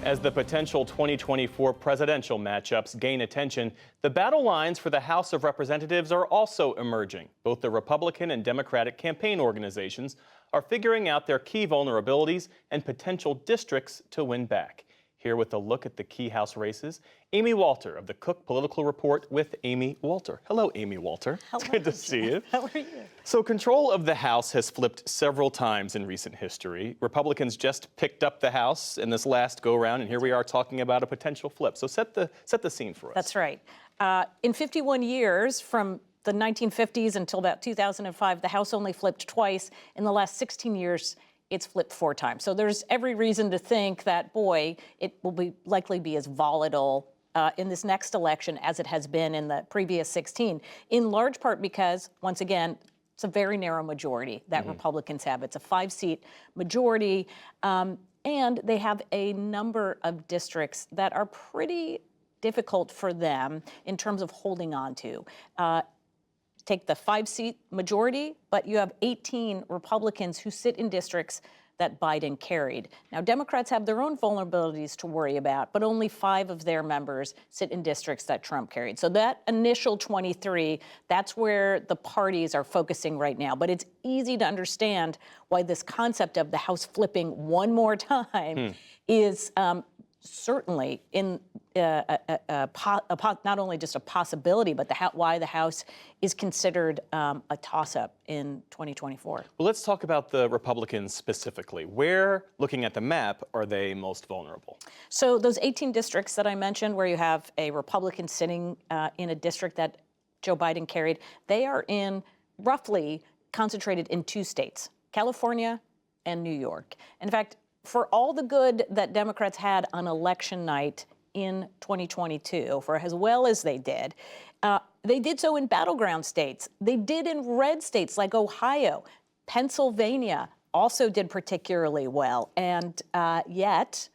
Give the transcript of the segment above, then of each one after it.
As the potential 2024 presidential matchups gain attention, the battle lines for the House of Representatives are also emerging. Both the Republican and Democratic campaign organizations are figuring out their key vulnerabilities and potential districts to win back. Here with a look at the key House races, Amy Walter of the Cook Political Report with Amy Walter. Hello, Amy Walter. Hello, it's good to see you. How are you? So control of the House has flipped several times in recent history. Republicans just picked up the House in this last go-round, and here we are talking about a potential flip. So set the scene for us. That's right. In 51 years, from the 1950s until about 2005, the House only flipped twice. In the last 16 years, it's flipped 4 times. So there's every reason to think that, boy, it will likely be as volatile in this next election as it has been in the previous 16, in large part because, once again, it's a very narrow majority that Republicans have. It's a 5-seat majority, and they have a number of districts that are pretty difficult for them in terms of holding on to. Take the 5-seat majority, but you have 18 Republicans who sit in districts that Biden carried. Now, Democrats have their own vulnerabilities to worry about, but only 5 of their members sit in districts that Trump carried. So that initial 23, that's where the parties are focusing right now. But it's easy to understand why this concept of the House flipping one more time is certainly in not only just a possibility, but why the House is considered a toss-up in 2024. Well, let's talk about the Republicans specifically. Where, looking at the map, are they most vulnerable? So those 18 districts that I mentioned, where you have a Republican sitting in a district that Joe Biden carried, they are roughly concentrated in 2 states, California and New York. In fact, for all the good that Democrats had on election night in 2022, for as well as they did so in battleground states. They did in red states like Ohio. Pennsylvania also did particularly well. And yet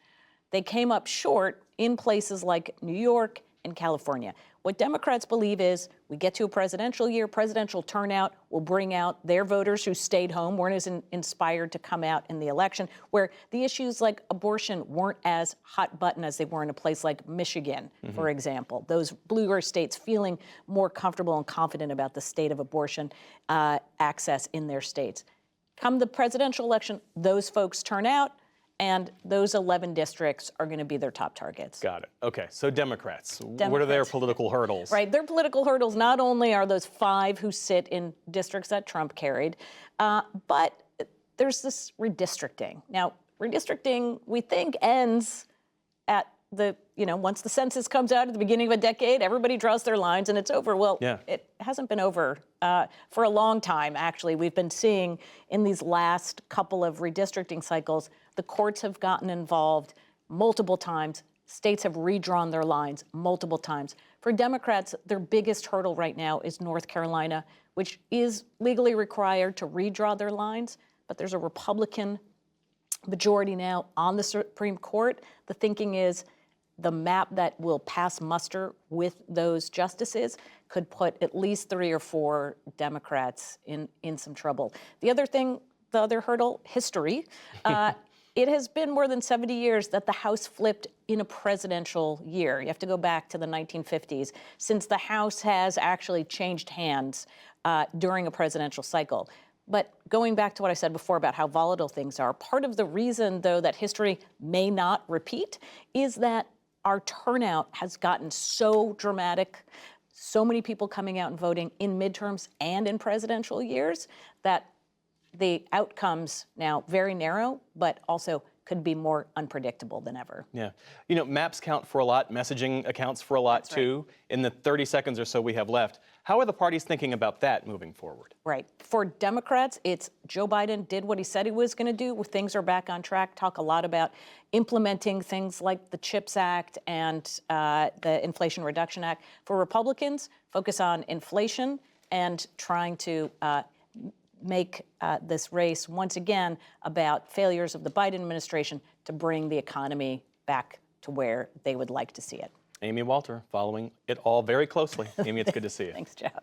they came up short in places like New York and California. What Democrats believe is we get to a presidential year, presidential turnout will bring out their voters who stayed home, weren't as inspired to come out in the election, where the issues like abortion weren't as hot button as they were in a place like Michigan, for example. Those bluer states feeling more comfortable and confident about the state of abortion access in their states. Come the presidential election, those folks turn out, and those 11 districts are going to be their top targets. Got it. Okay, so Democrats. What are their political hurdles? Right, their political hurdles not only are those 5 who sit in districts that Trump carried, but there's this redistricting. Now, redistricting, we think, ends at once the census comes out at the beginning of a decade, everybody draws their lines and it's over. Well, It hasn't been over for a long time, actually. We've been seeing in these last couple of redistricting cycles, the courts have gotten involved multiple times. States have redrawn their lines multiple times. For Democrats, their biggest hurdle right now is North Carolina, which is legally required to redraw their lines, but there's a Republican majority now on the Supreme Court. The thinking is the map that will pass muster with those justices could put at least 3 or 4 Democrats in some trouble. The other hurdle, history. It has been more than 70 years that the House flipped in a presidential year. You have to go back to the 1950s since the House has actually changed hands during a presidential cycle. But going back to what I said before about how volatile things are, part of the reason, though, that history may not repeat is that our turnout has gotten so dramatic, so many people coming out and voting in midterms and in presidential years, that the outcomes now very narrow, but also could be more unpredictable than ever. Yeah. Maps count for a lot. Messaging accounts for a lot, too. In the 30 seconds or so we have left, how are the parties thinking about that moving forward? Right. For Democrats, it's Joe Biden did what he said he was going to do. Things are back on track. Talk a lot about implementing things like the CHIPS Act and the Inflation Reduction Act. For Republicans, focus on inflation and trying to make this race, once again, about failures of the Biden administration to bring the economy back to where they would like to see it. Amy Walter, following it all very closely. Amy, it's good to see you. Thanks, Jeff.